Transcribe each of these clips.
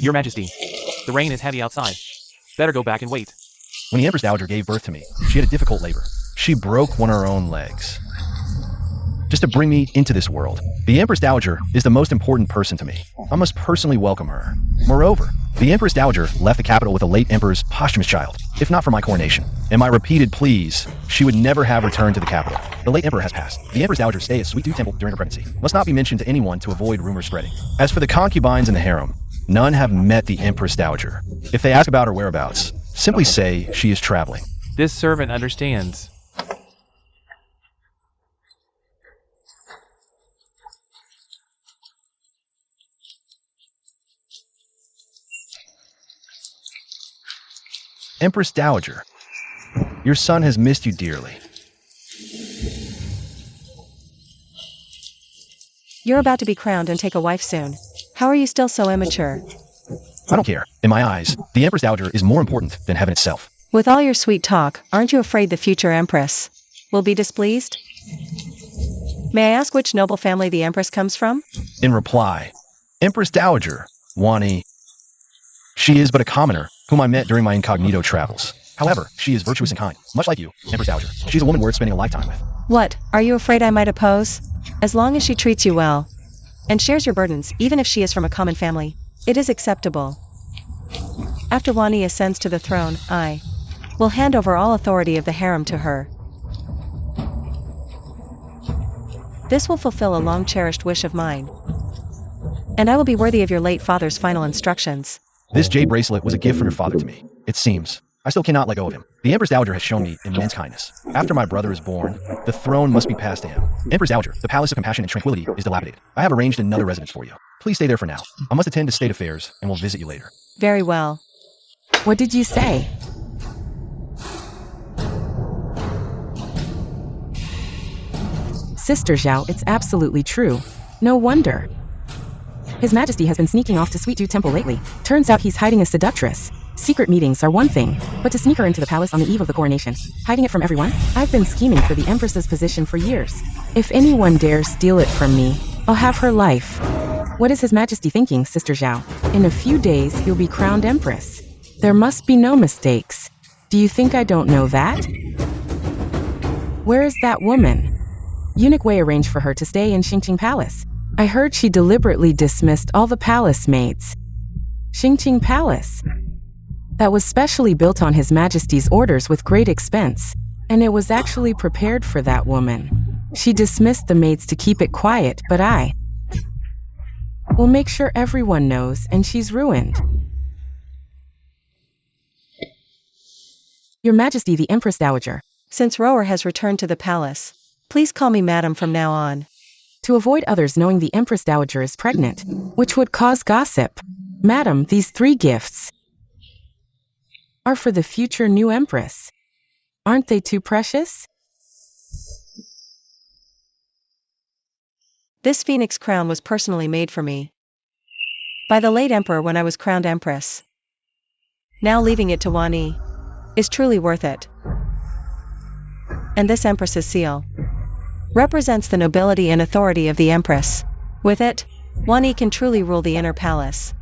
Your Majesty, the rain is heavy outside. Better go back and wait. When the Empress Dowager gave birth to me, she had a difficult labor. She broke one of her own legs just to bring me into this world. The Empress Dowager is the most important person to me. I must personally welcome her. Moreover, the Empress Dowager left the capital with the late Emperor's posthumous child. If not for my coronation and my repeated pleas, she would never have returned to the capital. The late Emperor has passed. The Empress Dowager's stay at Sweet Dew Temple during her pregnancy must not be mentioned to anyone to avoid rumors spreading. As for the concubines in the harem, none have met the Empress Dowager. If they ask about her whereabouts, simply say she is traveling. This servant understands. Empress Dowager, your son has missed you dearly. You're about to be crowned and take a wife soon. How are you still so immature? I don't care. In my eyes, the Empress Dowager is more important than heaven itself. With all your sweet talk, aren't you afraid the future Empress will be displeased? May I ask which noble family the Empress comes from? In reply, Empress Dowager, Wani, she is but a commoner whom I met during my incognito travels. However, she is virtuous and kind, much like you, Empress Dowager. She's a woman worth spending a lifetime with. What, are you afraid I might oppose? As long as she treats you well, and shares your burdens, even if she is from a common family, it is acceptable. After Wani ascends to the throne, I will hand over all authority of the harem to her. This will fulfill a long-cherished wish of mine, and I will be worthy of your late father's final instructions. This jade bracelet was a gift from your father to me. It seems I still cannot let go of him. The Empress Dowager has shown me immense kindness. After my brother is born, the throne must be passed to him. Empress Dowager, the Palace of Compassion and Tranquility is dilapidated. I have arranged another residence for you. Please stay there for now. I must attend to state affairs and will visit you later. Very well. What did you say? Sister Zhao, it's absolutely true. No wonder. His Majesty has been sneaking off to Sweet Dew Temple lately. Turns out he's hiding a seductress. Secret meetings are one thing, but to sneak her into the palace on the eve of the coronation, hiding it from everyone? I've been scheming for the Empress's position for years. If anyone dares steal it from me, I'll have her life. What is His Majesty thinking, Sister Zhao? In a few days, you'll be crowned Empress. There must be no mistakes. Do you think I don't know that? Where is that woman? Eunuch Wei arranged for her to stay in Xingqing Palace. I heard she deliberately dismissed all the palace maids. Xingqing Palace. That was specially built on His Majesty's orders with great expense, and it was actually prepared for that woman. She dismissed the maids to keep it quiet, but I will make sure everyone knows, and she's ruined. Your Majesty the Empress Dowager. Since Rower has returned to the palace, please call me Madam from now on. To avoid others knowing the Empress Dowager is pregnant, which would cause gossip. Madam, these 3 gifts are for the future new Empress. Aren't they too precious? This phoenix crown was personally made for me by the late Emperor when I was crowned Empress. Now leaving it to Wani is truly worth it. And this Empress's seal represents the nobility and authority of the Empress. With it, Wani can truly rule the inner palace.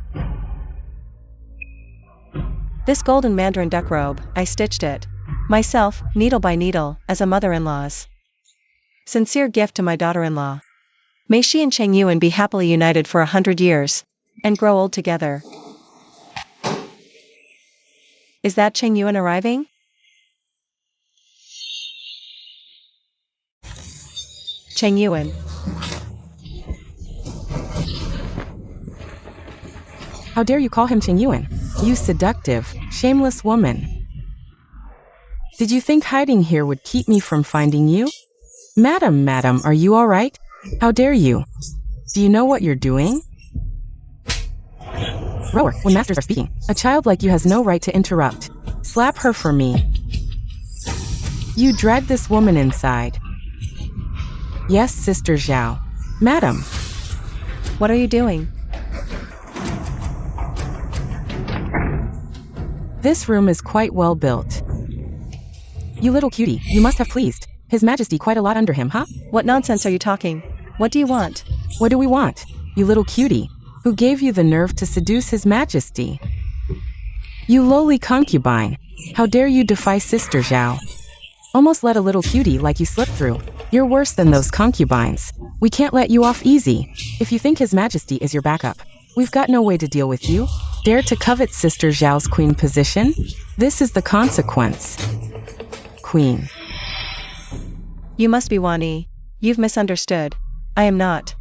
This golden mandarin duck robe, I stitched it myself, needle by needle, as a mother-in-law's sincere gift to my daughter-in-law. May she and Cheng Yuan be happily united for 100 years, and grow old together. Is that Cheng Yuan arriving? Cheng Yuan. How dare you call him Cheng Yuan? You seductive, shameless woman. Did you think hiding here would keep me from finding you? Madam, are you all right? How dare you? Do you know what you're doing? Rower, when masters are speaking, a child like you has no right to interrupt. Slap her for me. You dragged this woman inside. Yes, Sister Zhao. Madam. What are you doing? This room is quite well built. You little cutie, you must have pleased His Majesty quite a lot under him, huh? What nonsense are you talking? What do you want? What do we want? You little cutie. Who gave you the nerve to seduce His Majesty? You lowly concubine. How dare you defy Sister Zhao? Almost let a little cutie like you slip through. You're worse than those concubines. We can't let you off easy. If you think His Majesty is your backup, we've got no way to deal with you. Dare to covet Sister Zhao's queen position? This is the consequence. Queen. You must be Wani. You've misunderstood. I am not.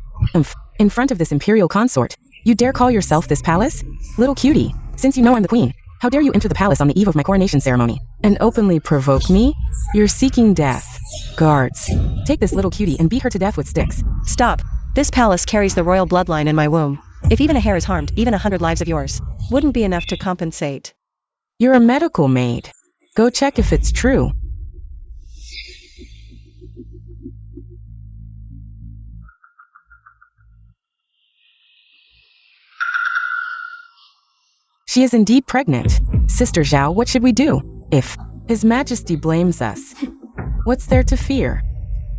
In front of this imperial consort, you dare call yourself this palace? Little cutie, since you know I'm the queen, how dare you enter the palace on the eve of my coronation ceremony and openly provoke me? You're seeking death. Guards, take this little cutie and beat her to death with sticks. Stop. This palace carries the royal bloodline in my womb. If even a hair is harmed, even 100 lives of yours wouldn't be enough to compensate. You're a medical maid. Go check if it's true. She is indeed pregnant. Sister Zhao, what should we do? If His Majesty blames us, what's there to fear?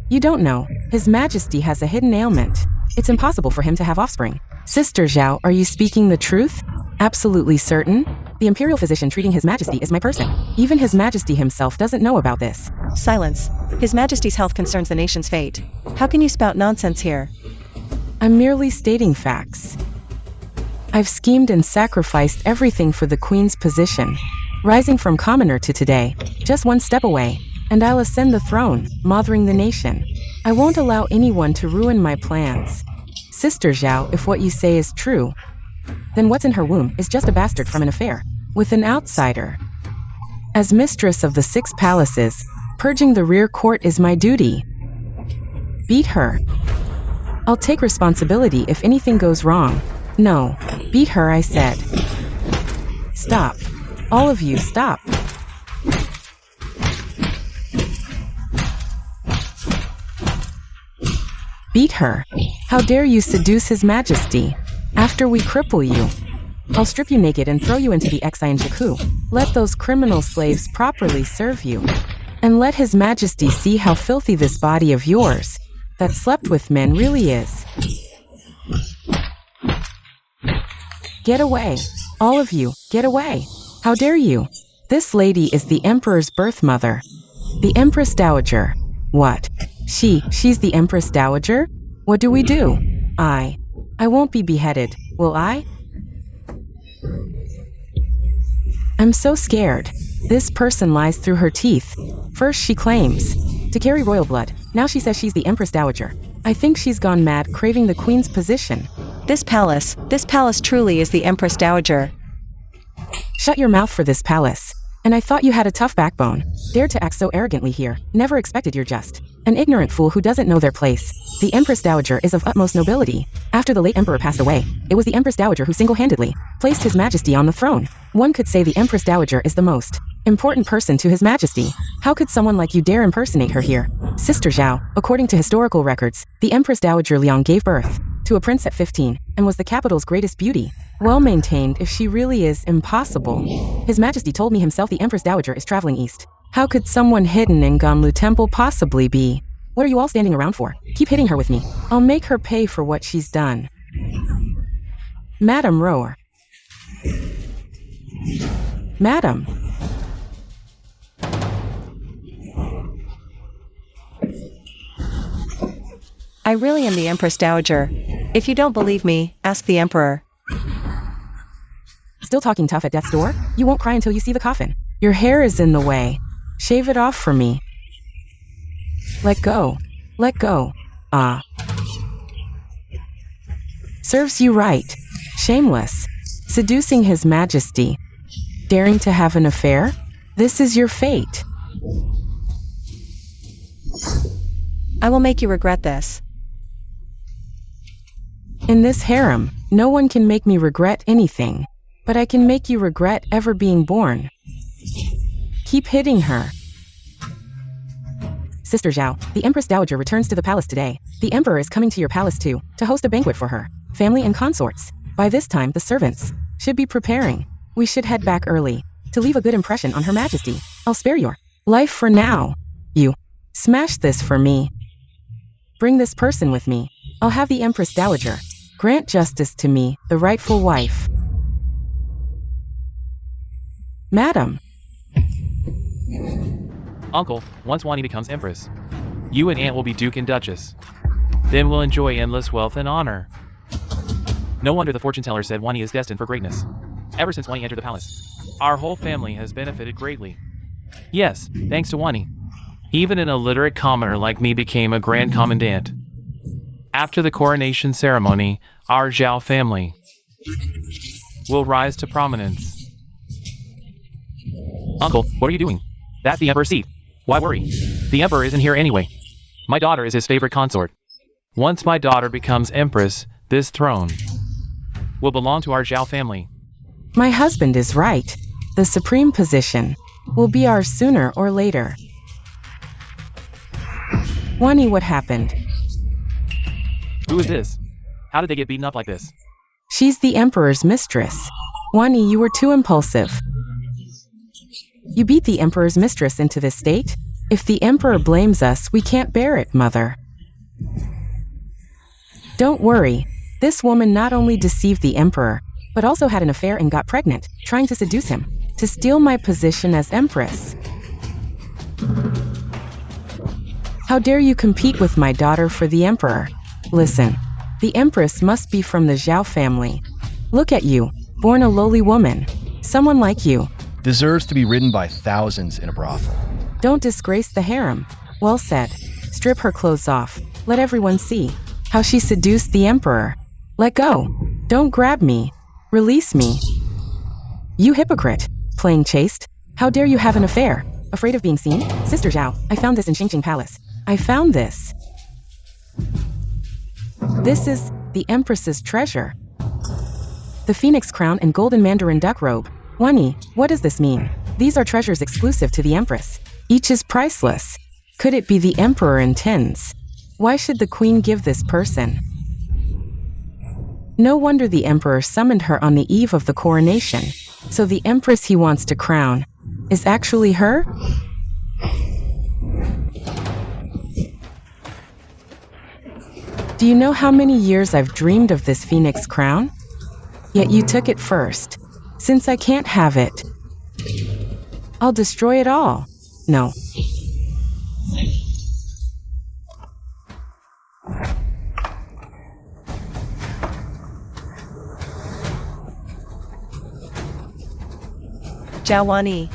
You don't know. His Majesty has a hidden ailment. It's impossible for him to have offspring. Sister Zhao, are you speaking the truth? Absolutely certain? The imperial physician treating His Majesty is my person. Even His Majesty himself doesn't know about this. Silence. His Majesty's health concerns the nation's fate. How can you spout nonsense here? I'm merely stating facts. I've schemed and sacrificed everything for the Queen's position, rising from commoner to today, just one step away, and I'll ascend the throne, mothering the nation. I won't allow anyone to ruin my plans. Sister Zhao, if what you say is true, then what's in her womb is just a bastard from an affair with an outsider. As mistress of the 6 palaces, purging the rear court is my duty. Beat her. I'll take responsibility if anything goes wrong. No, beat her, I said. Stop. All of you, stop. Beat her. How dare you seduce His Majesty? After we cripple you, I'll strip you naked and throw you into the Exine Jaku. Let those criminal slaves properly serve you. And let His Majesty see how filthy this body of yours, that slept with men, really is. Get away. All of you, get away. How dare you? This lady is the Emperor's birth mother. The Empress Dowager. What? She's the Empress Dowager? What do we do? I won't be beheaded, will I? I'm so scared. This person lies through her teeth. First she claims to carry royal blood. Now she says she's the Empress Dowager. I think she's gone mad, craving the Queen's position. This palace truly is the Empress Dowager. Shut your mouth for this palace. And I thought you had a tough backbone. Dared to act so arrogantly here. Never expected you're just an ignorant fool who doesn't know their place. The Empress Dowager is of utmost nobility. After the late Emperor passed away, it was the Empress Dowager who single-handedly placed His Majesty on the throne. One could say the Empress Dowager is the most important person to His Majesty. How could someone like you dare impersonate her here? Sister Zhao, according to historical records, the Empress Dowager Liang gave birth to a prince at 15, and was the capital's greatest beauty. Well maintained if she really is impossible. His Majesty told me himself the Empress Dowager is traveling east. How could someone hidden in Ganlu Temple possibly be? What are you all standing around for? Keep hitting her with me. I'll make her pay for what she's done. Madam Rower. Madam. I really am the Empress Dowager. If you don't believe me, ask the Emperor. Still talking tough at death's door? You won't cry until you see the coffin. Your hair is in the way. Shave it off for me. Let go. Let go. Ah. Serves you right. Shameless. Seducing His Majesty. Daring to have an affair? This is your fate. I will make you regret this. In this harem, no one can make me regret anything. But I can make you regret ever being born. Keep hitting her. Sister Zhao, the Empress Dowager returns to the palace today. The Emperor is coming to your palace too, to host a banquet for her, family and consorts. By this time, the servants should be preparing. We should head back early, to leave a good impression on Her Majesty. I'll spare your life for now. You smash this for me. Bring this person with me. I'll have the Empress Dowager Grant justice to me, the rightful wife. Madam. Uncle, once Wani becomes empress, you and Aunt will be duke and duchess. Then we'll enjoy endless wealth and honor. No wonder the fortune teller said Wani is destined for greatness. Ever since Wani entered the palace, our whole family has benefited greatly. Yes, thanks to Wani. Even an illiterate commoner like me became a grand commandant. After the coronation ceremony, our Zhao family will rise to prominence. Uncle, what are you doing? That's the emperor's seat. Why worry? The emperor isn't here anyway. My daughter is his favorite consort. Once my daughter becomes empress, this throne will belong to our Zhao family. My husband is right. The supreme position will be ours sooner or later. Wani, what happened? Who is this? How did they get beaten up like this? She's the emperor's mistress. Wani, you were too impulsive. You beat the emperor's mistress into this state? If the emperor blames us, we can't bear it, mother. Don't worry. This woman not only deceived the emperor, but also had an affair and got pregnant, trying to seduce him, to steal my position as empress. How dare you compete with my daughter for the emperor? Listen, the empress must be from the Zhao family. Look at you, born a lowly woman. Someone like you Deserves to be ridden by thousands in a brothel. don't disgrace the harem. Well said. Strip her clothes off. Let everyone see how she seduced the emperor. Let go. Don't grab me. Release me. You hypocrite. Playing chaste? How dare you have an affair? Afraid of being seen? Sister Zhao, I found this in Xingqing Palace. I found this. This is the Empress's treasure. The phoenix crown and golden mandarin duck robe. Wani, what does this mean? These are treasures exclusive to the Empress. Each is priceless. Could it be the Emperor intends? Why should the Queen give this person? No wonder the Emperor summoned her on the eve of the coronation. So the Empress he wants to crown is actually her? Do you know how many years I've dreamed of this phoenix crown? Yet you took it first. Since I can't have it, I'll destroy it all. No. Zhao Wani,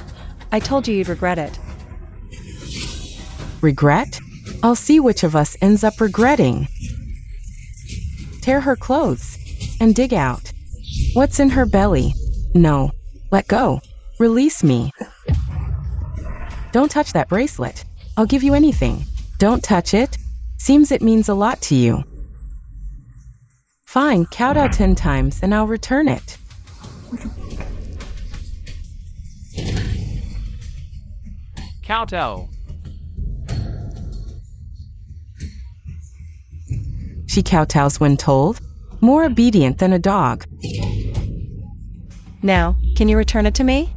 I told you you'd regret it. Regret? I'll see which of us ends up regretting. Tear her clothes and dig out what's in her belly. No, let go. Release me. Don't touch that bracelet. I'll give you anything. Don't touch it. Seems it means a lot to you. Fine, kowtow 10 times and I'll return it. Kowtow. She kowtows when told. More obedient than a dog. Now, can you return it to me?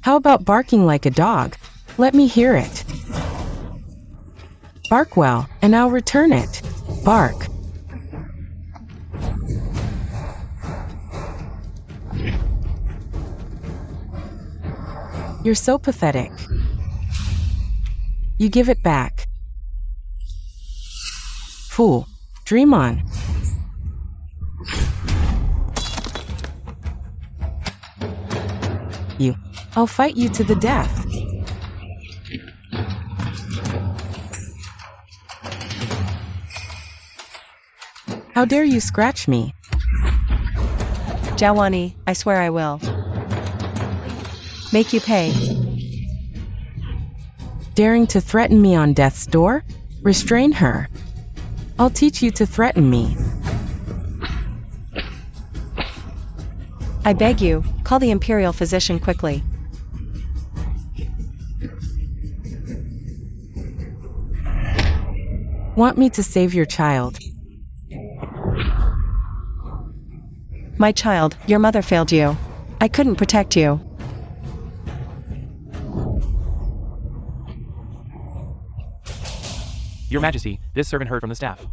How about barking like a dog? Let me hear it. Bark well, and I'll return it. Bark. You're so pathetic. You give it back. Fool. Dream on. I'll fight you to the death. How dare you scratch me? Zhao Wani, I swear I will. Make you pay. Daring to threaten me on death's door? Restrain her. I'll teach you to threaten me. I beg you, call the imperial physician quickly. Want me to save your child? My child, your mother failed you. I couldn't protect you. Your Majesty, this servant heard from the staff.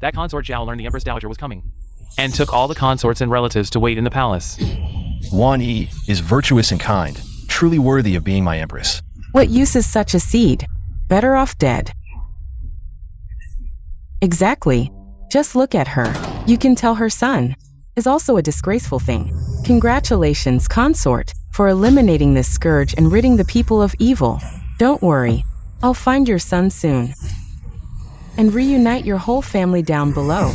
That consort Zhao learned the Empress Dowager was coming, and took all the consorts and relatives to wait in the palace. Wan Yi is virtuous and kind, truly worthy of being my empress. What use is such a seed? Better off dead. Exactly. Just look at her. You can tell her son is also a disgraceful thing. Congratulations, consort, for eliminating this scourge and ridding the people of evil. Don't worry. I'll find your son soon and reunite your whole family down below.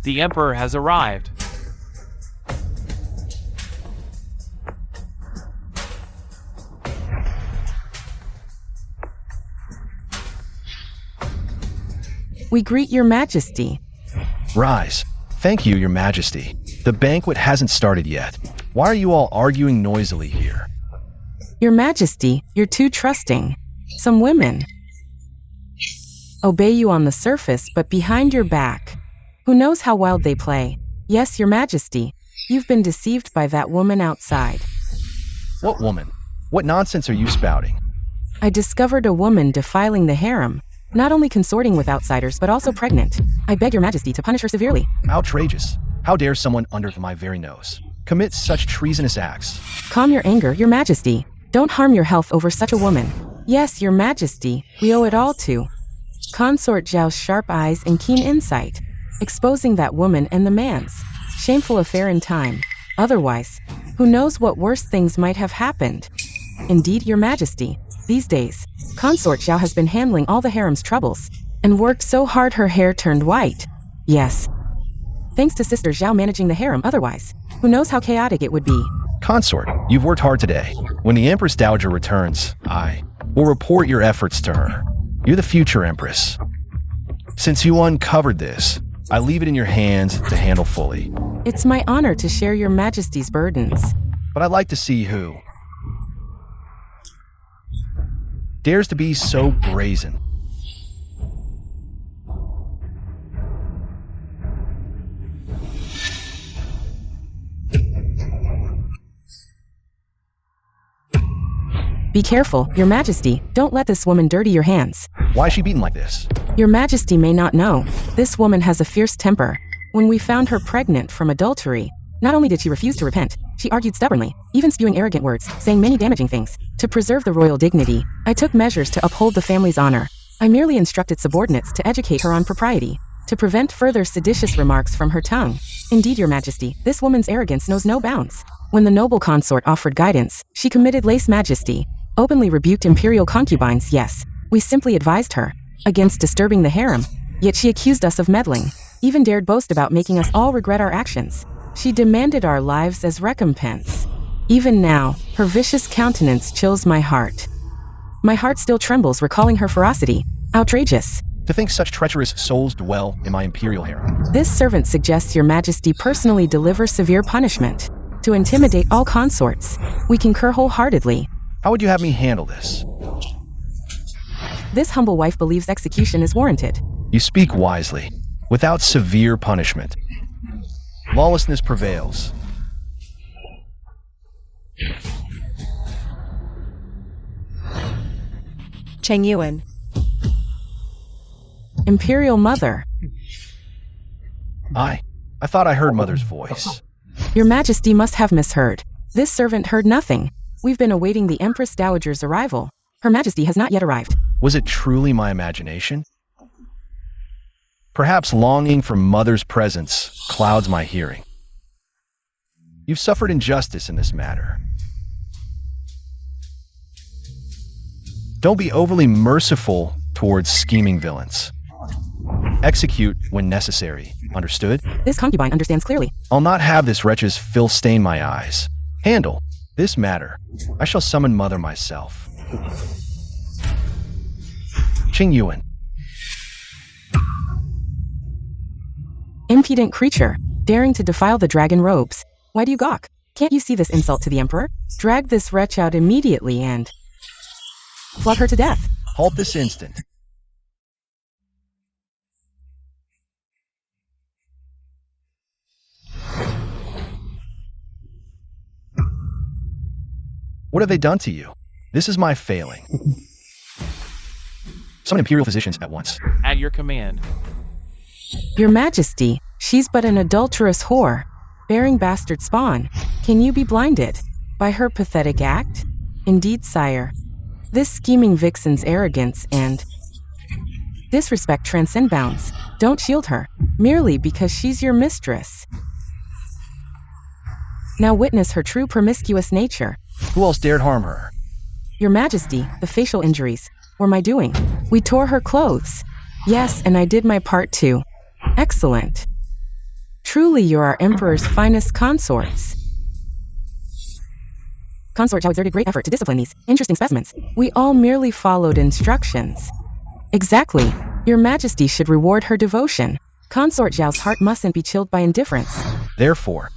The Emperor has arrived. We greet your majesty. Rise. Thank you, your majesty. The banquet hasn't started yet. Why are you all arguing noisily here? Your majesty, you're too trusting. Some women obey you on the surface, but behind your back, who knows how wild they play? Yes, your majesty, you've been deceived by that woman outside. What woman? What nonsense are you spouting? I discovered a woman defiling the harem, not only consorting with outsiders but also pregnant. I beg your majesty to punish her severely. Outrageous. How dare someone under my very nose commit such treasonous acts? Calm your anger, your majesty. Don't harm your health over such a woman. Yes, your majesty, we owe it all to Consort Zhao's sharp eyes and keen insight, exposing that woman and the man's shameful affair in time. Otherwise, who knows what worse things might have happened. Indeed, your majesty, these days, Consort Zhao has been handling all the harem's troubles, and worked so hard her hair turned white. Yes. Thanks to Sister Zhao managing the harem, otherwise, who knows how chaotic it would be. Consort, you've worked hard today. When the Empress Dowager returns, I will report your efforts to her. You're the future Empress. Since you uncovered this, I leave it in your hands to handle fully. It's my honor to share your majesty's burdens. But I'd like to see who dares to be so brazen. Be careful, your majesty, don't let this woman dirty your hands. Why is she beaten like this? Your majesty may not know, this woman has a fierce temper. When we found her pregnant from adultery, not only did she refuse to repent, she argued stubbornly, even spewing arrogant words, saying many damaging things. To preserve the royal dignity, I took measures to uphold the family's honor. I merely instructed subordinates to educate her on propriety, to prevent further seditious remarks from her tongue. Indeed, your majesty, this woman's arrogance knows no bounds. When the noble consort offered guidance, she committed lèse-majesty, openly rebuked imperial concubines. Yes, we simply advised her against disturbing the harem, yet she accused us of meddling, even dared boast about making us all regret our actions. She demanded our lives as recompense. Even now, her vicious countenance chills my heart. My heart still trembles recalling her ferocity. Outrageous. To think such treacherous souls dwell in my imperial harem. This servant suggests your majesty personally deliver severe punishment to intimidate all consorts. We concur wholeheartedly. How would you have me handle this? This humble wife believes execution is warranted. You speak wisely. Without severe punishment, lawlessness prevails. Cheng Yuan. Imperial Mother. I thought I heard Mother's voice. Your majesty must have misheard. This servant heard nothing. We've been awaiting the Empress Dowager's arrival. Her majesty has not yet arrived. Was it truly my imagination? Perhaps longing for Mother's presence clouds my hearing. You've suffered injustice in this matter. Don't be overly merciful towards scheming villains. Execute when necessary. Understood? This concubine understands clearly. I'll not have this wretch's filth stain my eyes. Handle this matter. I shall summon Mother myself. Cheng Yuan. Impudent creature, daring to defile the dragon robes. Why do you gawk? Can't you see this insult to the emperor? Drag this wretch out immediately and flog her to death. Halt this instant. What have they done to you? This is my failing. Summon imperial physicians at once. At your command. Your Majesty, she's but an adulterous whore, bearing bastard spawn. Can you be blinded by her pathetic act? Indeed, sire. This scheming vixen's arrogance and disrespect transcend bounds. Don't shield her, merely because she's your mistress. Now witness her true promiscuous nature. Who else dared harm her? Your Majesty, the facial injuries were my doing. We tore her clothes. Yes, and I did my part too. Excellent. Truly you're our Emperor's finest consorts. Consort Zhao exerted great effort to discipline these interesting specimens. We all merely followed instructions. Exactly. Your Majesty should reward her devotion. Consort Zhao's heart mustn't be chilled by indifference. Therefore,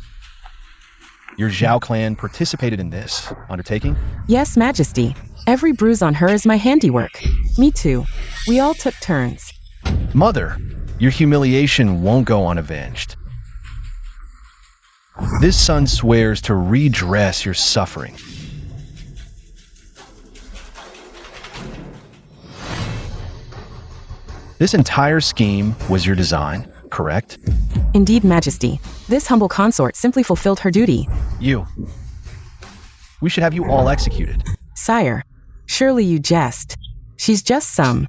your Zhao clan participated in this undertaking? Yes, Majesty. Every bruise on her is my handiwork. Me too. We all took turns. Mother, your humiliation won't go unavenged. This son swears to redress your suffering. This entire scheme was your design, correct? Indeed, Majesty. This humble consort simply fulfilled her duty. We should have you all executed. Sire, surely you jest. She's just some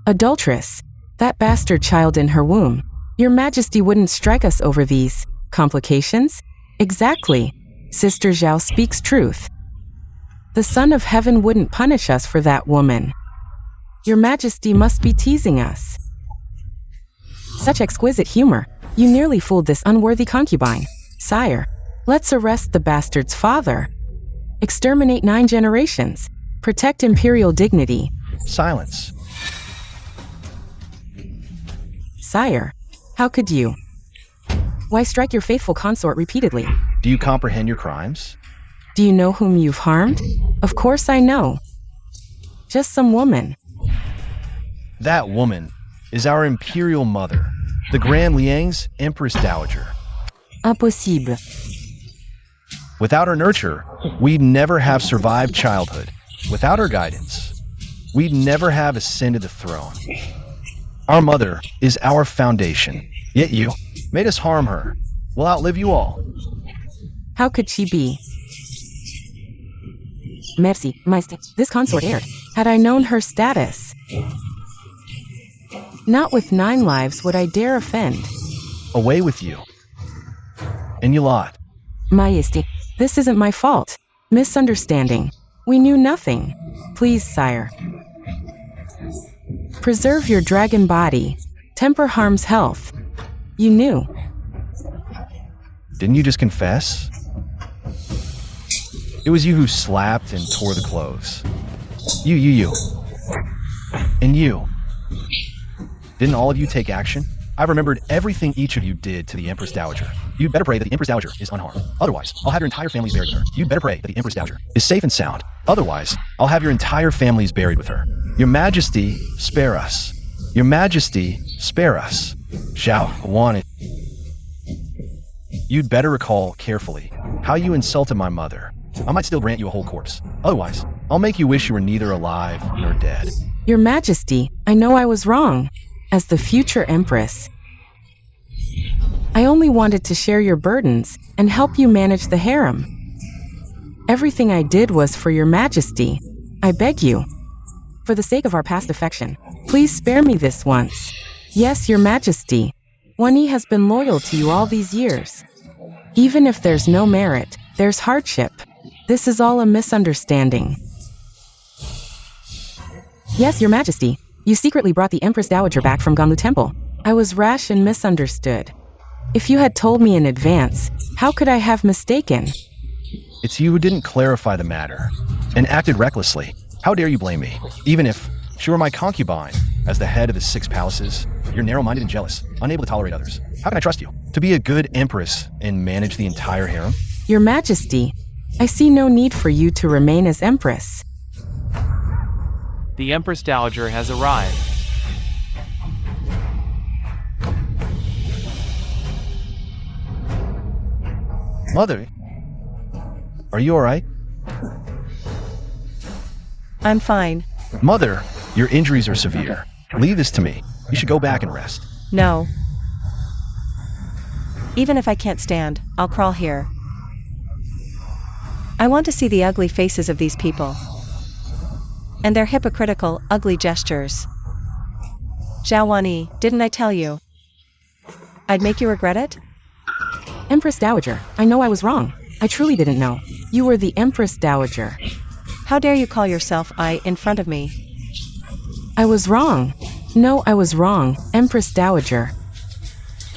adulteress. That bastard child in her womb. Your Majesty wouldn't strike us over these complications? Exactly. Sister Zhao speaks truth. The Son of Heaven wouldn't punish us for that woman. Your Majesty must be teasing us. Such exquisite humor. You nearly fooled this unworthy concubine. Sire, let's arrest the bastard's father. Exterminate 9 generations. Protect imperial dignity. Silence. Sire, how could you? Why strike your faithful consort repeatedly? Do you comprehend your crimes? Do you know whom you've harmed? Of course I know. Just some woman. That woman is our imperial mother, the Grand Liang's Empress Dowager. Impossible. Without her nurture, we'd never have survived childhood. Without her guidance, we'd never have ascended the throne. Our mother is our foundation, yet you made us harm her. We'll outlive you all. How could she be? Merci, Majesty. This consort erred. Had I known her status, not with 9 lives would I dare offend. Away with you. And you lot. Majesty, this isn't my fault. Misunderstanding. We knew nothing. Please, sire. Preserve your dragon body. Temper harms health. You knew. Didn't you just confess? It was you who slapped and tore the clothes. You. And you. Didn't all of you take action? I've remembered everything each of you did to the Empress Dowager. You'd better pray that the Empress Dowager is unharmed. Otherwise, I'll have your entire families buried with her. You'd better pray that the Empress Dowager is safe and sound. Otherwise, I'll have your entire families buried with her. Your Majesty, spare us. Your Majesty, spare us. Zhao wanted. You'd better recall carefully how you insulted my mother. I might still grant you a whole corpse. Otherwise, I'll make you wish you were neither alive nor dead. Your Majesty, I know I was wrong. As the future Empress, I only wanted to share your burdens and help you manage the harem. Everything I did was for your Majesty. I beg you, for the sake of our past affection, please spare me this once. Yes, your Majesty. Wani has been loyal to you all these years. Even if there's no merit, there's hardship. This is all a misunderstanding. Yes, your Majesty. You secretly brought the Empress Dowager back from Ganlu Temple. I was rash and misunderstood. If you had told me in advance, how could I have mistaken? It's you who didn't clarify the matter and acted recklessly. How dare you blame me? Even if she were my concubine, as the head of the 6 palaces, you're narrow-minded and jealous, unable to tolerate others. How can I trust you? To be a good empress and manage the entire harem? Your Majesty, I see no need for you to remain as Empress. The Empress Dowager has arrived. Mother, are you alright? I'm fine. Mother, Your injuries are severe. Leave this to me. You should go back and rest. No. Even if I can't stand, I'll crawl here. I want to see the ugly faces of these people. And their hypocritical, ugly gestures. Zhao Wanyi, didn't I tell you? I'd make you regret it? Empress Dowager, I know I was wrong. I truly didn't know. You were the Empress Dowager. How dare you call yourself I in front of me? I was wrong. No, I was wrong, Empress Dowager.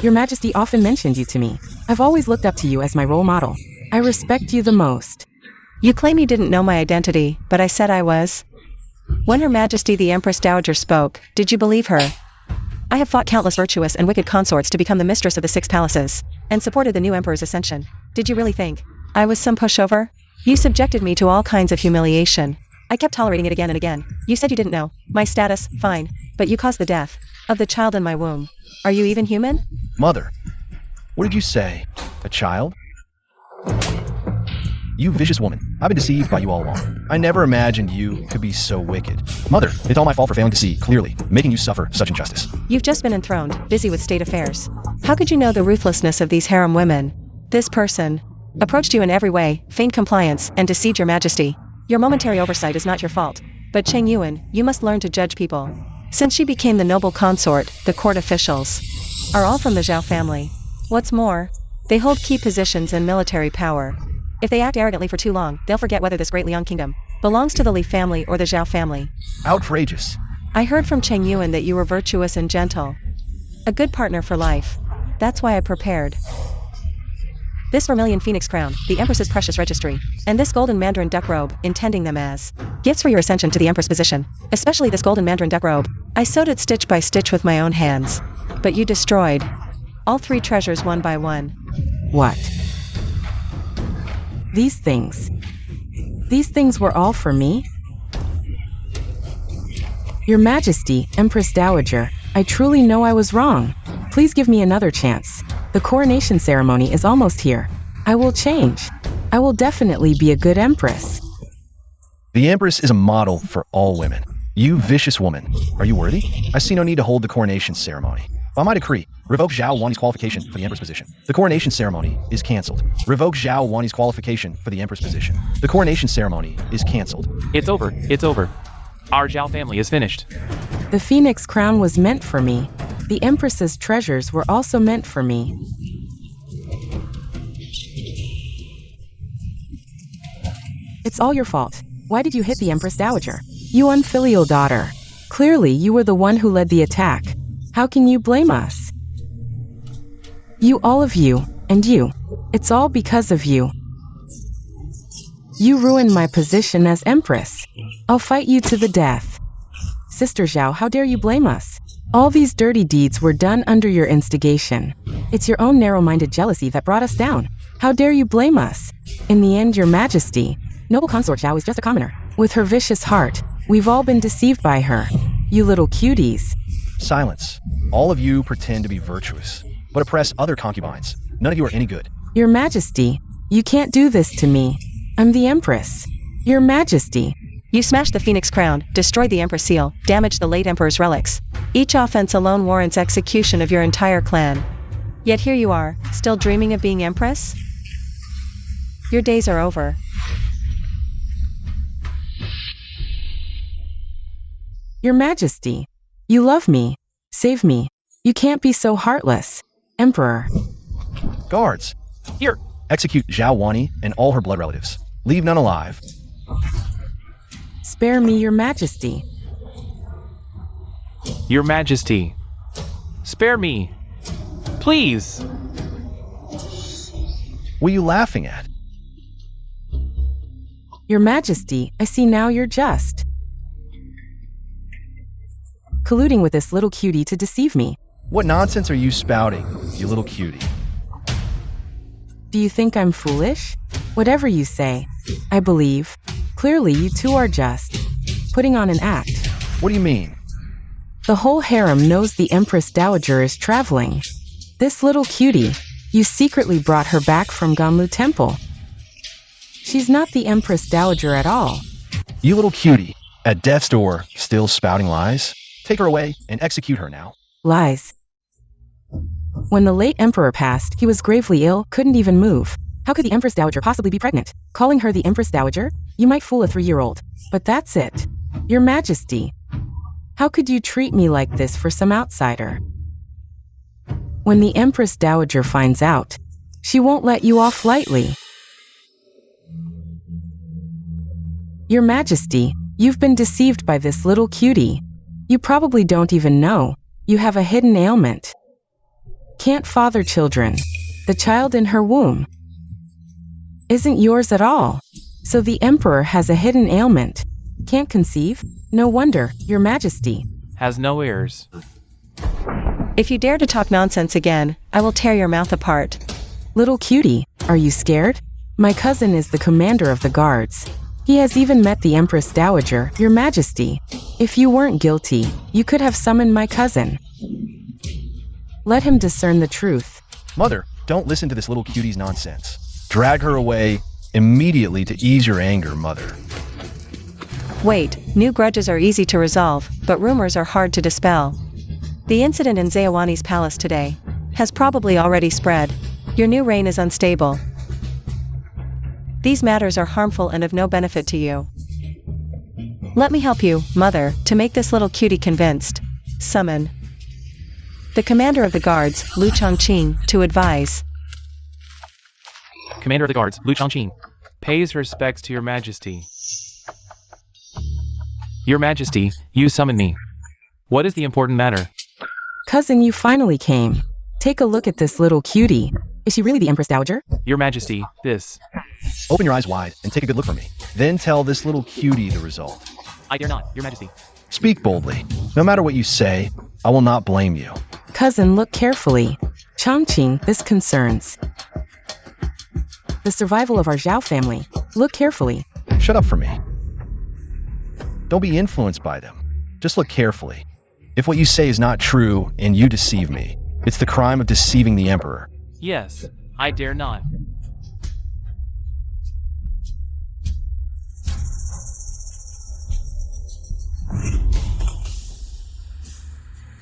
Your Majesty often mentioned you to me. I've always looked up to you as my role model. I respect you the most. You claim you didn't know my identity, but I said I was. When Her Majesty the Empress Dowager spoke, did you believe her? I have fought countless virtuous and wicked consorts to become the mistress of the 6 palaces, and supported the new emperor's ascension. Did you really think I was some pushover? You subjected me to all kinds of humiliation. I kept tolerating it again and again. You said you didn't know my status, fine, but you caused the death of the child in my womb. Are you even human? Mother, what did you say? A child? You vicious woman. I've been deceived by you all along. I never imagined you could be so wicked. Mother, it's all my fault for failing to see clearly, making you suffer such injustice. You've just been enthroned, busy with state affairs. How could you know the ruthlessness of these harem women? This person approached you in every way, feigned compliance, and deceived your majesty. Your momentary oversight is not your fault. But Cheng Yuan, you must learn to judge people. Since she became the noble consort, the court officials are all from the Zhao family. What's more, they hold key positions in military power. If they act arrogantly for too long, they'll forget whether this great Liang kingdom belongs to the Li family or the Zhao family. Outrageous. I heard from Cheng Yuan that you were virtuous and gentle. A good partner for life. That's why I prepared this vermilion phoenix crown, the Empress's precious registry, and this golden mandarin duck robe, intending them as gifts for your ascension to the Empress position, especially this golden mandarin duck robe. I sewed it stitch by stitch with my own hands. But you destroyed all 3 treasures one by one. What? These things were all for me? Your Majesty, Empress Dowager, I truly know I was wrong. Please give me another chance. The coronation ceremony is almost here. I will change. I will definitely be a good empress. The Empress is a model for all women. You vicious woman. Are you worthy? I see no need to hold the coronation ceremony. By my decree, revoke Zhao Wanyi's qualification for the Empress position. The coronation ceremony is cancelled. Revoke Zhao Wanyi's qualification for the Empress position. The coronation ceremony is cancelled. It's over. It's over. Our Zhao family is finished. The phoenix crown was meant for me. The Empress's treasures were also meant for me. It's all your fault. Why did you hit the Empress Dowager? You unfilial daughter. Clearly, you were the one who led the attack. How can you blame us? You, all of you, and you. It's all because of you. You ruined my position as Empress. I'll fight you to the death. Sister Zhao, how dare you blame us? All these dirty deeds were done under your instigation. It's your own narrow-minded jealousy that brought us down. How dare you blame us? In the end, Your Majesty, noble consort Zhao is just a commoner. With her vicious heart, we've all been deceived by her. You little cuties. Silence. All of you pretend to be virtuous, but oppress other concubines. None of you are any good. Your Majesty, you can't do this to me. I'm the Empress. Your Majesty. You smashed the phoenix crown, destroyed the Empress seal, damaged the late Emperor's relics. Each offense alone warrants execution of your entire clan. Yet here you are, still dreaming of being Empress? Your days are over. Your Majesty, you love me. Save me. You can't be so heartless. Emperor. Guards, Here. execute Zhao Wanyi and all her blood relatives. Leave none alive. Spare me, Your Majesty. Your Majesty. Spare me. Please. What are you laughing at? Your Majesty, I see now you're just colluding with this little cutie to deceive me. What nonsense are you spouting, you little cutie? Do you think I'm foolish? Whatever you say, I believe. Clearly, you two are just putting on an act. What do you mean? The whole harem knows the Empress Dowager is traveling. This little cutie, you secretly brought her back from Ganlu Temple. She's not the Empress Dowager at all. You little cutie. At death's door, still spouting lies? Take her away and execute her now. Lies. When the late emperor passed, he was gravely ill, couldn't even move. How could the Empress Dowager possibly be pregnant? Calling her the Empress Dowager? You might fool a 3-year-old. But that's it. Your Majesty. How could you treat me like this for some outsider? When the Empress Dowager finds out, she won't let you off lightly. Your Majesty, you've been deceived by this little cutie. You probably don't even know. You have a hidden ailment. Can't father children. The child in her womb isn't yours at all. So the Emperor has a hidden ailment. Can't conceive? No wonder, Your Majesty Has no ears. If you dare to talk nonsense again, I will tear your mouth apart. Little cutie, are you scared? My cousin is the commander of the guards. He has even met the Empress Dowager, Your Majesty. If you weren't guilty, you could have summoned my cousin. Let him discern the truth. Mother, don't listen to this little cutie's nonsense. Drag her away immediately to ease your anger, Mother. Wait, new grudges are easy to resolve, but rumors are hard to dispel. The incident in Zayawani's palace today has probably already spread. Your new reign is unstable. These matters are harmful and of no benefit to you. Let me help you, Mother, to make this little cutie convinced. Summon the commander of the guards, Lu Chongqing, to advise. Commander of the guards, Lu Chongqing, pays respects to Your Majesty. Your Majesty, you summon me. What is the important matter? Cousin, you finally came. Take a look at this little cutie. Is she really the Empress Dowager? Your Majesty, this. Open your eyes wide and take a good look for me. Then tell this little cutie the result. I dare not, Your Majesty. Speak boldly. No matter what you say, I will not blame you. Cousin, look carefully. Chongqing, this concerns the survival of our Zhao family. Look carefully. Shut up for me. Don't be influenced by them. Just look carefully. If what you say is not true and you deceive me, it's the crime of deceiving the Emperor. Yes, I dare not.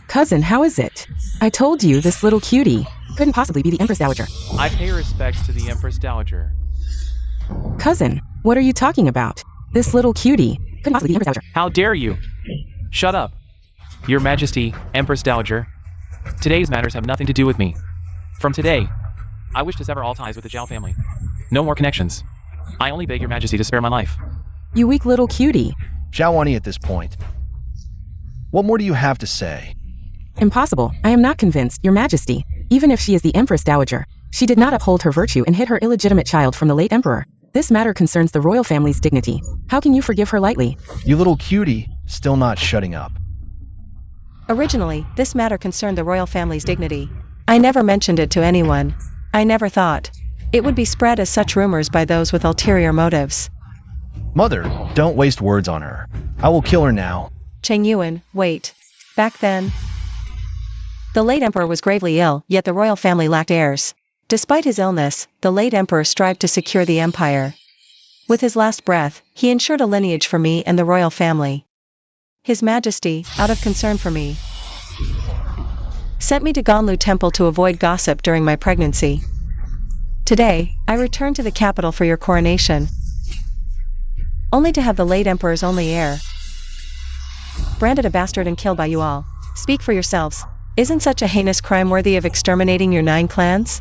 Cousin, how is it? I told you this little cutie couldn't possibly be the Empress Dowager. I pay respects to the Empress Dowager. Cousin, what are you talking about? This little cutie couldn't possibly be the Empress Dowager. How dare you? Shut up. Your Majesty, Empress Dowager. Today's matters have nothing to do with me. From today, I wish to sever all ties with the Zhao family. No more connections. I only beg Your Majesty to spare my life. You weak little cutie. Zhaowani at this point. What more do you have to say? Impossible. I am not convinced, Your Majesty. Even if she is the Empress Dowager, she did not uphold her virtue and hid her illegitimate child from the late Emperor. This matter concerns the royal family's dignity. How can you forgive her lightly? You little cutie, still not shutting up. Originally, this matter concerned the royal family's dignity. I never mentioned it to anyone. I never thought it would be spread as such rumors by those with ulterior motives. Mother, don't waste words on her. I will kill her now. Cheng Yuan, wait. Back then, the late emperor was gravely ill, yet the royal family lacked heirs. Despite his illness, the late emperor strived to secure the empire. With his last breath, he ensured a lineage for me and the royal family. His Majesty, out of concern for me, sent me to Ganlu Temple to avoid gossip during my pregnancy. Today, I return to the capital for your coronation, only to have the late emperor's only heir branded a bastard and killed by you all. Speak for yourselves. Isn't such a heinous crime worthy of exterminating your 9 clans?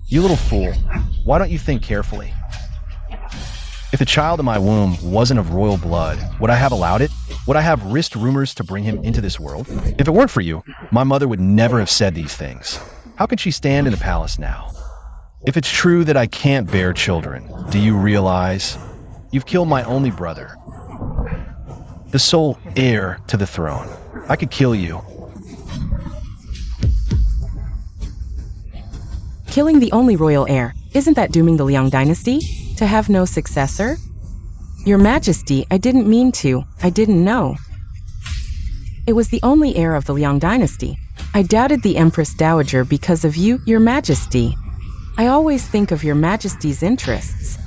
You little fool. Why don't you think carefully? If the child in my womb wasn't of royal blood, would I have allowed it? Would I have risked rumors to bring him into this world? If it weren't for you, my mother would never have said these things. How could she stand in the palace now? If it's true that I can't bear children, do you realize you've killed my only brother, the sole heir to the throne? I could kill you. Killing the only royal heir, isn't that dooming the Liang dynasty to have no successor? Your Majesty, I didn't mean to. I didn't know. It was the only heir of the Liang dynasty. I doubted the Empress Dowager because of you, Your Majesty. I always think of Your Majesty's interests.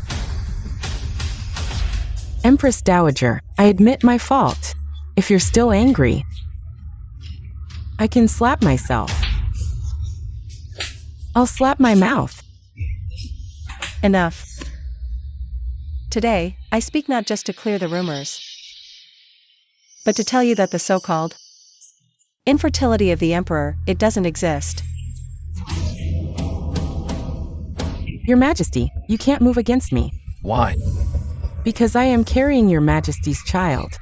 Empress Dowager, I admit my fault. If you're still angry, I can slap myself. I'll slap my mouth. Enough. Today, I speak not just to clear the rumors, but to tell you that the so-called infertility of the Emperor, it doesn't exist. Your Majesty, you can't move against me. Why? Because I am carrying your Majesty's child.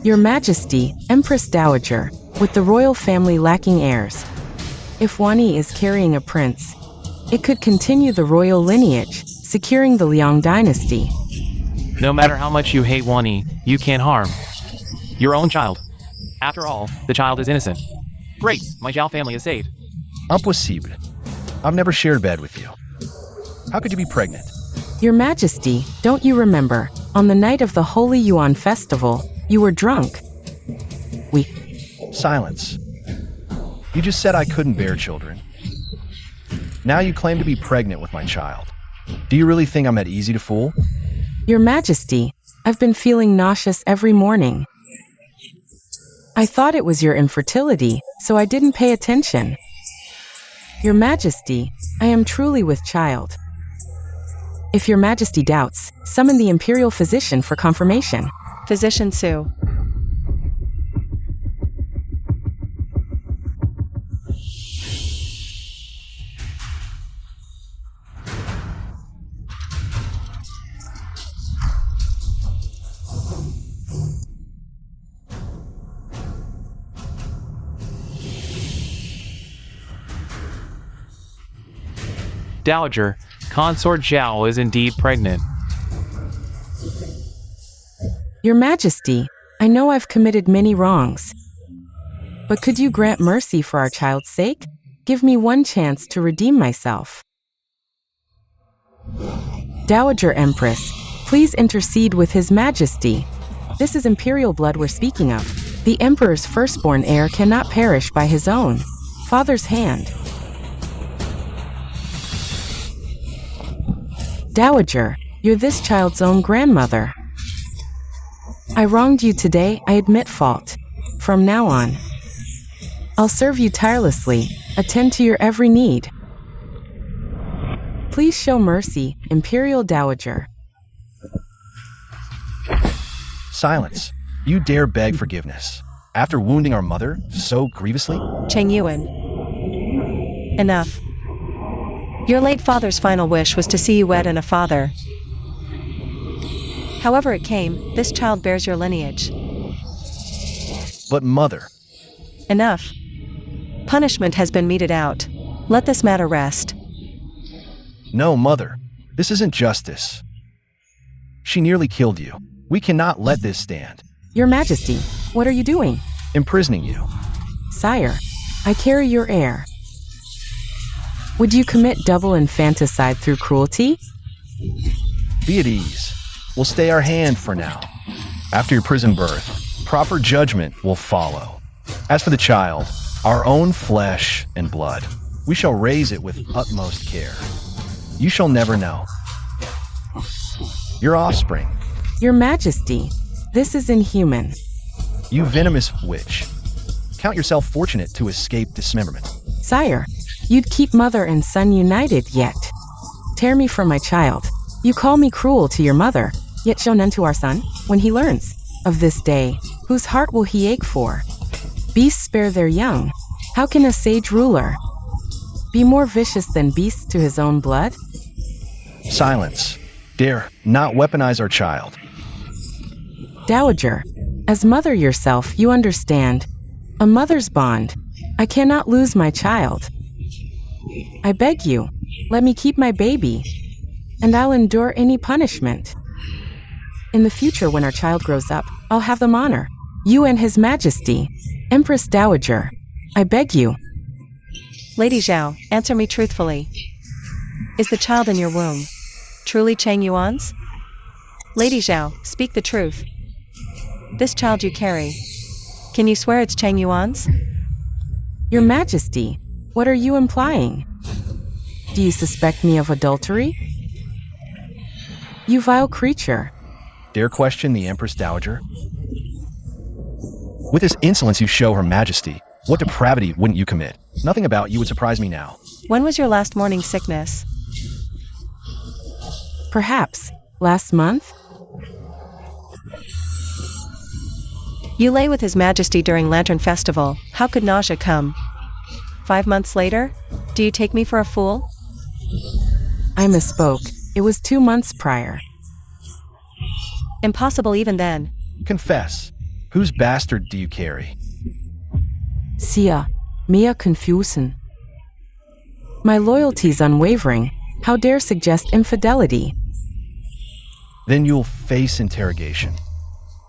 Your Majesty, Empress Dowager, with the royal family lacking heirs. If Wani is carrying a prince, it could continue the royal lineage, securing the Liang dynasty. No matter how much you hate Wani, you can't harm your own child. After all, the child is innocent. Great, my Zhao family is saved. Impossible. I've never shared bed with you. How could you be pregnant? Your Majesty, don't you remember, on the night of the Holy Yuan festival, you were drunk. Silence. You just said I couldn't bear children. Now you claim to be pregnant with my child. Do you really think I'm that easy to fool? Your Majesty, I've been feeling nauseous every morning. I thought it was your infertility, so I didn't pay attention. Your Majesty, I am truly with child. If your Majesty doubts, summon the imperial physician for confirmation. Physician Su. Dowager, Consort Zhao is indeed pregnant. Your Majesty, I know I've committed many wrongs. But could you grant mercy for our child's sake? Give me one chance to redeem myself. Dowager Empress, please intercede with His Majesty. This is imperial blood we're speaking of. The Emperor's firstborn heir cannot perish by his own father's hand. Dowager, you're this child's own grandmother. I wronged you today, I admit fault. From now on, I'll serve you tirelessly, attend to your every need. Please show mercy, Imperial Dowager. Silence. You dare beg forgiveness. After wounding our mother so grievously? Cheng Yuan. Enough. Your late father's final wish was to see you wed and a father. However it came, this child bears your lineage. But mother. Enough. Punishment has been meted out. Let this matter rest. No, mother. This isn't justice. She nearly killed you. We cannot let this stand. Your Majesty, what are you doing? Imprisoning you. Sire, I carry your heir. Would you commit double infanticide through cruelty? Be at ease. We'll stay our hand for now. After your prison birth, proper judgment will follow. As for the child, our own flesh and blood, we shall raise it with utmost care. You shall never know. Your offspring. Your Majesty, this is inhuman. You venomous witch. Count yourself fortunate to escape dismemberment. Sire, you'd keep mother and son united yet. Tear me from my child. You call me cruel to your mother, yet show none to our son. When he learns of this day, whose heart will he ache for? Beasts spare their young. How can a sage ruler be more vicious than beasts to his own blood? Silence. Dare not weaponize our child. Dowager, as mother yourself, you understand. A mother's bond. I cannot lose my child. I beg you, let me keep my baby, and I'll endure any punishment. In the future, when our child grows up, I'll have them honor you and His Majesty. Empress Dowager, I beg you. Lady Zhao, answer me truthfully. Is the child in your womb truly Cheng Yuan's? Lady Zhao, speak the truth. This child you carry, can you swear it's Cheng Yuan's? Your Majesty, what are you implying? Do you suspect me of adultery? You vile creature. Dare question the Empress Dowager? With this insolence you show Her Majesty, what depravity wouldn't you commit? Nothing about you would surprise me now. When was your last morning sickness? Perhaps. Last month? You lay with His Majesty during Lantern Festival. How could nausea come? 5 months later? Do you take me for a fool? I misspoke. It was 2 months prior. Impossible even then. Confess. Whose bastard do you carry? Sia, mea confusen. My loyalty's unwavering. How dare suggest infidelity? Then you'll face interrogation.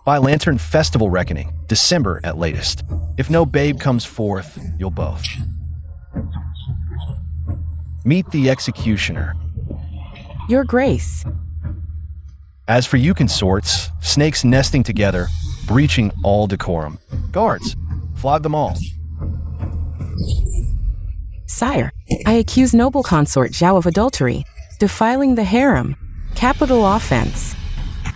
By Lantern Festival reckoning, December at latest. If no babe comes forth, you'll both meet the executioner. Your Grace. As for you consorts, snakes nesting together, breaching all decorum. Guards, flog them all. Sire, I accuse noble consort Zhao of adultery, defiling the harem, capital offense.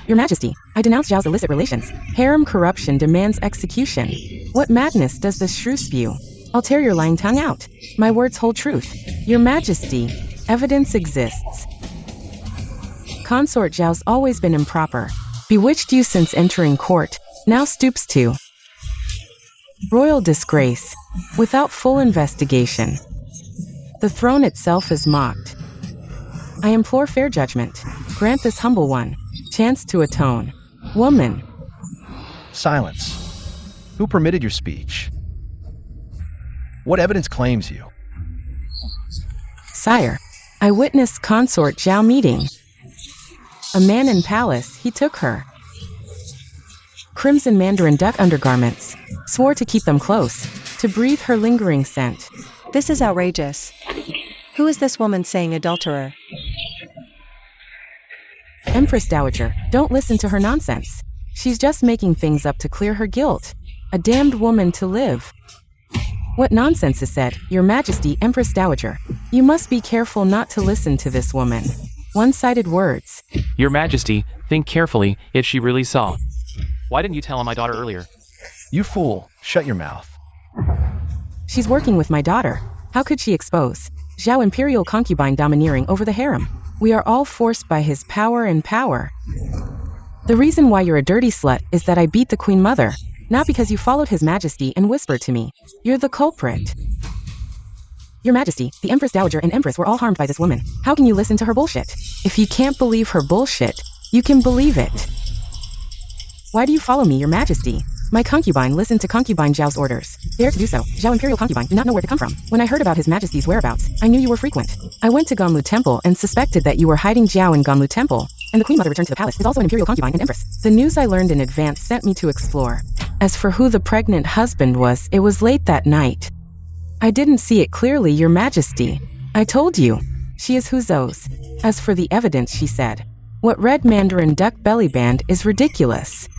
Your Majesty, I denounce Zhao's illicit relations. Harem corruption demands execution. What madness does this shrew spew? I'll tear your lying tongue out. My words hold truth. Your Majesty, evidence exists. Consort Zhao's always been improper. Bewitched you since entering court, now stoops to royal disgrace, without full investigation. The throne itself is mocked. I implore fair judgment. Grant this humble one chance to atone. Woman. Silence. Who permitted your speech? What evidence claims you? Sire, I witnessed consort Zhao meeting. A man in palace, he took her. Crimson mandarin duck undergarments. Swore to keep them close, to breathe her lingering scent. This is outrageous. Who is this woman saying adulterer? Empress Dowager, don't listen to her nonsense. She's just making things up to clear her guilt. A damned woman to live. What nonsense is said, Your Majesty, Empress Dowager. You must be careful not to listen to this woman. One-sided words. Your Majesty, think carefully, if she really saw. Why didn't you tell on my daughter earlier? You fool, shut your mouth. She's working with my daughter. How could she expose Zhao imperial concubine domineering over the harem? We are all forced by his power and power. The reason why you're a dirty slut is that I beat the Queen Mother, not because you followed His Majesty and whispered to me. You're the culprit. Your Majesty, the Empress Dowager and Empress were all harmed by this woman. How can you listen to her bullshit? If you can't believe her bullshit, you can believe it. Why do you follow me, Your Majesty? My concubine listened to Concubine Zhao's orders. Dare to do so. Zhao Imperial Concubine do not know where to come from. When I heard about His Majesty's whereabouts, I knew you were frequent. I went to Ganlu Temple and suspected that you were hiding Zhao in Ganlu Temple, and the Queen Mother returned to the palace is also an Imperial Concubine and Empress. The news I learned in advance sent me to explore. As for who the pregnant husband was, it was late that night. I didn't see it clearly, Your Majesty. I told you. She is Huzo's. As for the evidence, she said, what red mandarin duck belly band is ridiculous.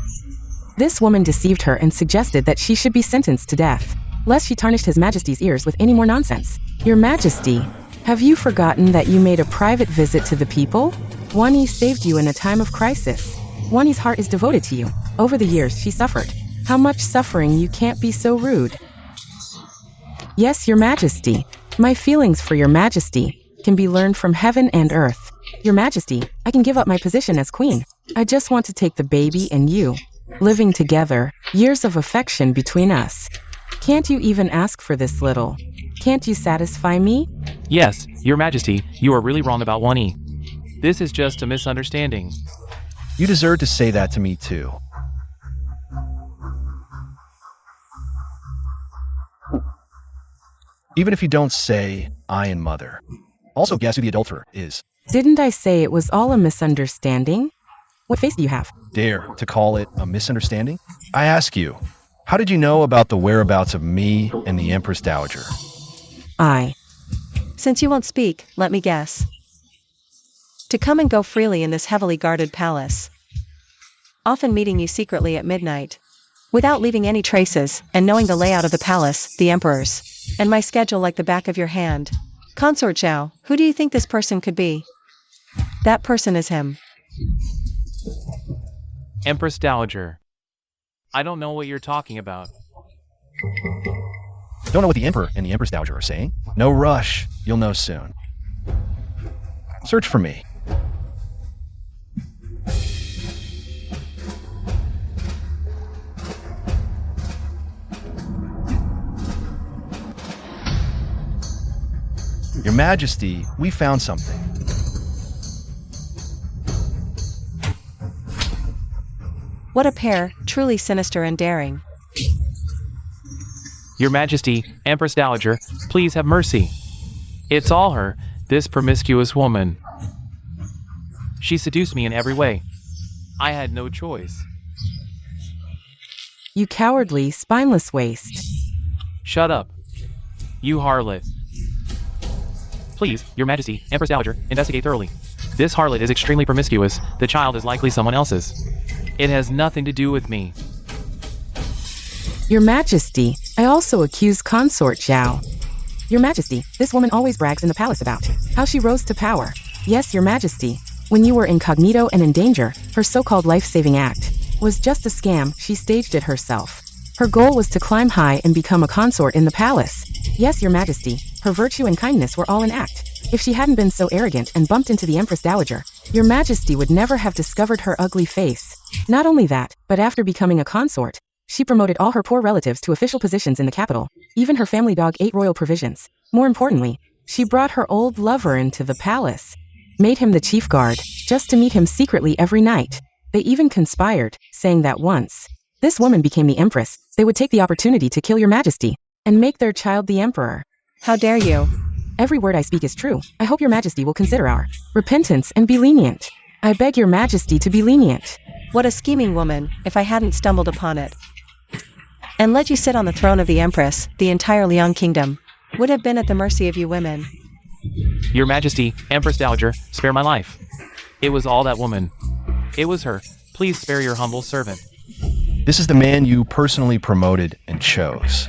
This woman deceived her and suggested that she should be sentenced to death, lest she tarnished His Majesty's ears with any more nonsense. Your Majesty, have you forgotten that you made a private visit to the people? Wani saved you in a time of crisis. Wani's heart is devoted to you. Over the years, she suffered. How much suffering, you can't be so rude. Yes, Your Majesty. My feelings for Your Majesty can be learned from heaven and earth. Your Majesty, I can give up my position as queen. I just want to take the baby and you. Living together, years of affection between us. Can't you even ask for this little? Can't you satisfy me? Yes, Your Majesty, you are really wrong about Wani. This is just a misunderstanding. You deserve to say that to me too. Even if you don't say, I and Mother. Also guess who the adulterer is. Didn't I say it was all a misunderstanding? What face do you have? Dare to call it a misunderstanding? I ask you, how did you know about the whereabouts of me and the Empress Dowager? Since you won't speak, let me guess. To come and go freely in this heavily guarded palace. Often meeting you secretly at midnight. Without leaving any traces, and knowing the layout of the palace, the emperor's, and my schedule like the back of your hand. Consort Zhao, who do you think this person could be? That person is him. Empress Dowager. I don't know what you're talking about. Don't know what the Emperor and the Empress Dowager are saying? No rush. You'll know soon. Search for me. Your Majesty, we found something. What a pair, truly sinister and daring. Your Majesty, Empress Dowager, please have mercy. It's all her, this promiscuous woman. She seduced me in every way. I had no choice. You cowardly, spineless waste. Shut up. You harlot. Please, Your Majesty, Empress Dowager, investigate thoroughly. This harlot is extremely promiscuous. The child is likely someone else's. It has nothing to do with me. Your Majesty, I also accuse Consort Zhao. Your Majesty, this woman always brags in the palace about how she rose to power. Yes, Your Majesty, when you were incognito and in danger, her so-called life-saving act was just a scam. She staged it herself. Her goal was to climb high and become a consort in the palace. Yes, Your Majesty, her virtue and kindness were all an act. If she hadn't been so arrogant and bumped into the Empress Dowager, Your Majesty would never have discovered her ugly face. Not only that, but after becoming a consort, she promoted all her poor relatives to official positions in the capital. Even her family dog ate royal provisions. More importantly, she brought her old lover into the palace, made him the chief guard, just to meet him secretly every night. They even conspired, saying that once this woman became the empress, they would take the opportunity to kill Your Majesty and make their child the emperor. How dare you? Every word I speak is true. I hope Your Majesty will consider our repentance and be lenient. I beg Your Majesty to be lenient. What a scheming woman, if I hadn't stumbled upon it and let you sit on the throne of the Empress, the entire Liang kingdom would have been at the mercy of you women. Your Majesty, Empress Dowager, spare my life. It was all that woman. It was her. Please spare your humble servant. This is the man you personally promoted and chose.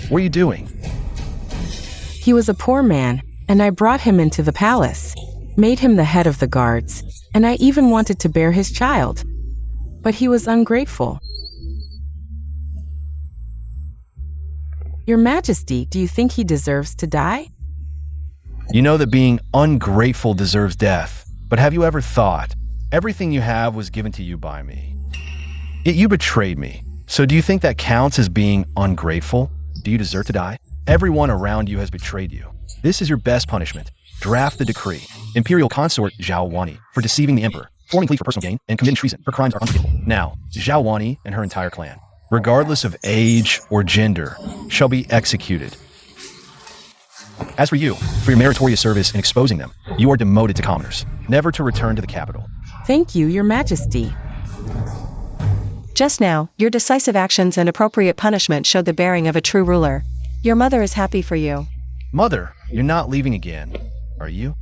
What are you doing? He was a poor man, and I brought him into the palace, made him the head of the guards, and I even wanted to bear his child. But he was ungrateful. Your Majesty, do you think he deserves to die? You know that being ungrateful deserves death, but have you ever thought, everything you have was given to you by me? Yet you betrayed me, so do you think that counts as being ungrateful? Do you deserve to die? Everyone around you has betrayed you. This is your best punishment. Draft the decree. Imperial Consort Zhao Wani for deceiving the Emperor, forming plea for personal gain, and committing treason. Her crimes are unforgivable. Now, Zhao Wani and her entire clan, regardless of age or gender, shall be executed. As for you, for your meritorious service in exposing them, you are demoted to commoners, never to return to the capital. Thank you, Your Majesty. Just now, your decisive actions and appropriate punishment showed the bearing of a true ruler. Your mother is happy for you. Mother, you're not leaving again, are you?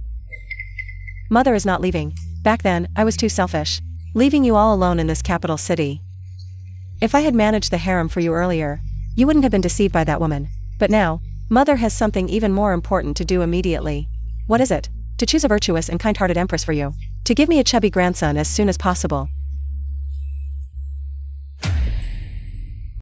Mother is not leaving. Back then, I was too selfish, leaving you all alone in this capital city. If I had managed the harem for you earlier, you wouldn't have been deceived by that woman. But now, Mother has something even more important to do immediately. What is it? To choose a virtuous and kind-hearted empress for you. To give me a chubby grandson as soon as possible.